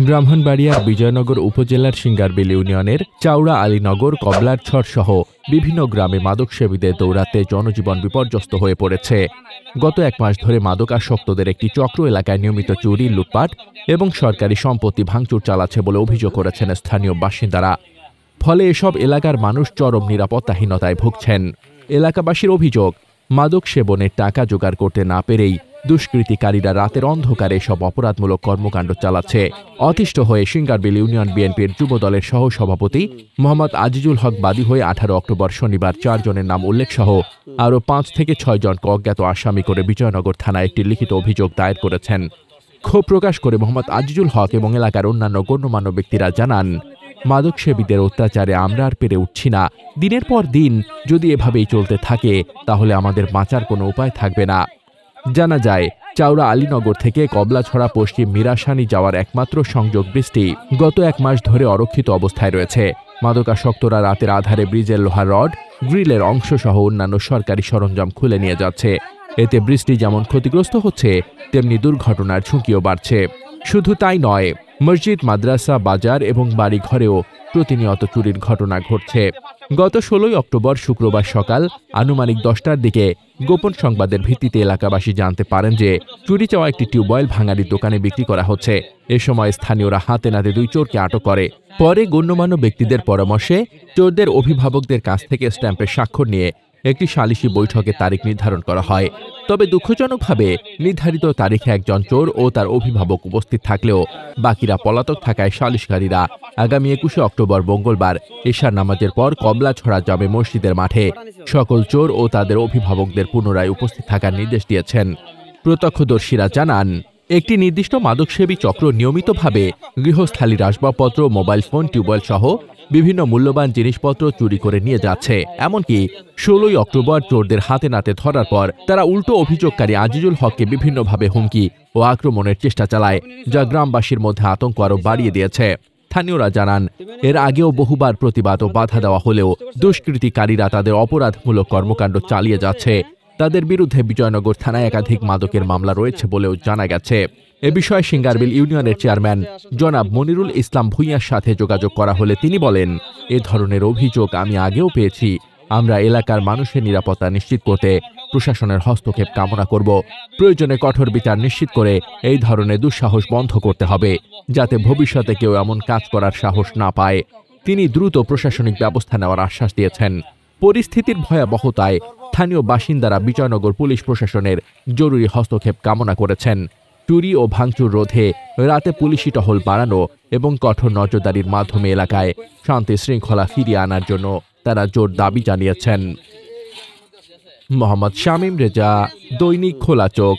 ব্রাহ্মণবাড়িয়ার বিজয়নগর উপজেলার সিঙ্গারবিল ইউনিয়নের চাউড়া আলীনগর কবলারছড় সহ বিভিন্ন গ্রামে মাদকসেবীদের দৌরাত্মে জনজীবন বিপর্যস্ত হয়ে পড়েছে। গত এক মাস ধরে মাদকাসক্তদের একটি চক্র এলাকায় নিয়মিত চুরি, লুটপাট এবং সরকারি সম্পত্তি ভাঙচুর চালাচ্ছে বলে অভিযোগ করেছেন স্থানীয় বাসিন্দারা। ফলে এসব এলাকার মানুষ চরম নিরাপত্তাহীনতায় ভুগছেন। এলাকাবাসীর অভিযোগ, মাদক সেবনের টাকা জোগাড় করতে না পেরেই দুষ্কৃতিকারীরা রাতের অন্ধকারে সব অপরাধমূলক কর্মকাণ্ড চালাচ্ছে। অতিষ্ঠ হয়ে সিঙ্গারবিল ইউনিয়ন বিএনপির যুব দলের সহসভাপতি মোহাম্মদ আজিজুল হক বাদী হয়ে 18 অক্টোবর শনিবার 4 জনের নাম উল্লেখ সহ আরও 5 থেকে 6 জনকে অজ্ঞাত আসামি করে বিজয়নগর থানায় একটি লিখিত অভিযোগ দায়ের করেছেন। ক্ষোভ প্রকাশ করে মোহাম্মদ আজিজুল হক এবং এলাকার অন্যান্য গণ্যমান্য ব্যক্তিরা জানান, মাদকসেবীদের অত্যাচারে আমরা আর পেরে উঠছি না। দিনের পর দিন যদি এভাবেই চলতে থাকে তাহলে আমাদের বাঁচার কোনো উপায় থাকবে না। জানা যায়, চাউড়া আলীনগর থেকে কবলাছড়া পশ্চিম মিরাসানি যাওয়ার একমাত্র সংযোগ ব্রিজটি গত এক মাস ধরে অরক্ষিত অবস্থায় রয়েছে। মাদকাসক্তরা রাতের আধারে ব্রিজের লোহার রড, গ্রিলের অংশ সহ অন্যান্য সরকারি সরঞ্জাম খুলে নিয়ে যাচ্ছে। এতে ব্রিজটি যেমন ক্ষতিগ্রস্ত হচ্ছে, তেমনি দুর্ঘটনার ঝুঁকিও বাড়ছে। শুধু তাই নয়, মসজিদ, মাদ্রাসা, বাজার এবং বাড়িঘরেও প্রতিনিয়ত চুরির ঘটনা ঘটছে। গত 16 অক্টোবর শুক্রবার সকাল আনুমানিক 10টার দিকে গোপন সংবাদের ভিত্তিতে এলাকাবাসী জানতে পারেন যে চুরি যাওয়া একটি টিউবওয়েল ভাঙাড়ির দোকানে বিক্রি করা হচ্ছে। এ সময় স্থানীয়রা হাতে নাতে 2 চোরকে আটক করে। পরে গণ্যমান্য ব্যক্তিদের পরামর্শে চোরদের অভিভাবকদের কাছ থেকে স্ট্যাম্পের স্বাক্ষর নিয়ে একটি সালিশি বৈঠকে তারিখ নির্ধারণ করা হয়। তবে দুঃখজনকভাবে নির্ধারিত তারিখে একজন চোর ও তার অভিভাবক উপস্থিত থাকলেও বাকিরা পলাতক থাকায় সালিশকারীরা আগামী 21 অক্টোবর মঙ্গলবার এশার নামাজের পর কবলাছড়া জামে মসজিদের মাঠে সকল চোর ও তাদের অভিভাবকদের পুনরায় উপস্থিত থাকার নির্দেশ দিয়েছেন। প্রত্যক্ষদর্শীরা জানান, একটি নির্দিষ্ট মাদকসেবী চক্র নিয়মিতভাবে গৃহস্থালির আসবাবপত্র, মোবাইল ফোন, টিউবওয়েল সহ বিভিন্ন মূল্যবান জিনিসপত্র চুরি করে নিয়ে যাচ্ছে। এমনকি 16 অক্টোবর চোরদের হাতে নাতে ধরার পর তারা উল্টো অভিযোগকারী আজিজুল হককে বিভিন্নভাবে হুমকি ও আক্রমণের চেষ্টা চালায়, যা গ্রামবাসীর মধ্যে আতঙ্ক আরও বাড়িয়ে দিয়েছে। স্থানীয়রা জানান, এর আগেও বহুবার প্রতিবাদ ও বাধা দেওয়া হলেও দুষ্কৃতিকারীরা তাদের অপরাধমূলক কর্মকাণ্ড চালিয়ে যাচ্ছে। তাদের বিরুদ্ধে বিজয়নগর থানায় একাধিক মাদকের মামলা রয়েছে বলেও জানা গেছে। এ বিষয়ে সিঙ্গারবিল ইউনিয়নের চেয়ারম্যান জনাব মনিরুল ইসলাম ভূঁইয়ার সাথে যোগাযোগ করা হলে তিনি বলেন, এ ধরনের অভিযোগ আমি আগেও পেয়েছি। আমরা এলাকার মানুষের নিরাপত্তা নিশ্চিত করতে প্রশাসনের হস্তক্ষেপ কামনা করব। প্রয়োজনে কঠোর বিচার নিশ্চিত করে এই ধরনের দুঃসাহস বন্ধ করতে হবে, যাতে ভবিষ্যতে কেউ এমন কাজ করার সাহস না পায়। তিনি দ্রুত প্রশাসনিক ব্যবস্থা নেওয়ার আশ্বাস দিয়েছেন। পরিস্থিতির ভয়াবহতায় স্থানীয় বাসিন্দারা বিজয়নগর পুলিশ প্রশাসনের জরুরি হস্তক্ষেপ কামনা করেছেন। চুরি ও ভাঙচুর রোধে রাতে পুলিশি টহল বাড়ানো এবং কঠোর নজরদারির মাধ্যমে এলাকায় শান্তি শৃঙ্খলা ফিরিয়ে আনার জন্য তারা জোর দাবি জানিয়েছেন। মোহাম্মদ শামীম রেজা, দৈনিক খোলা চোখ।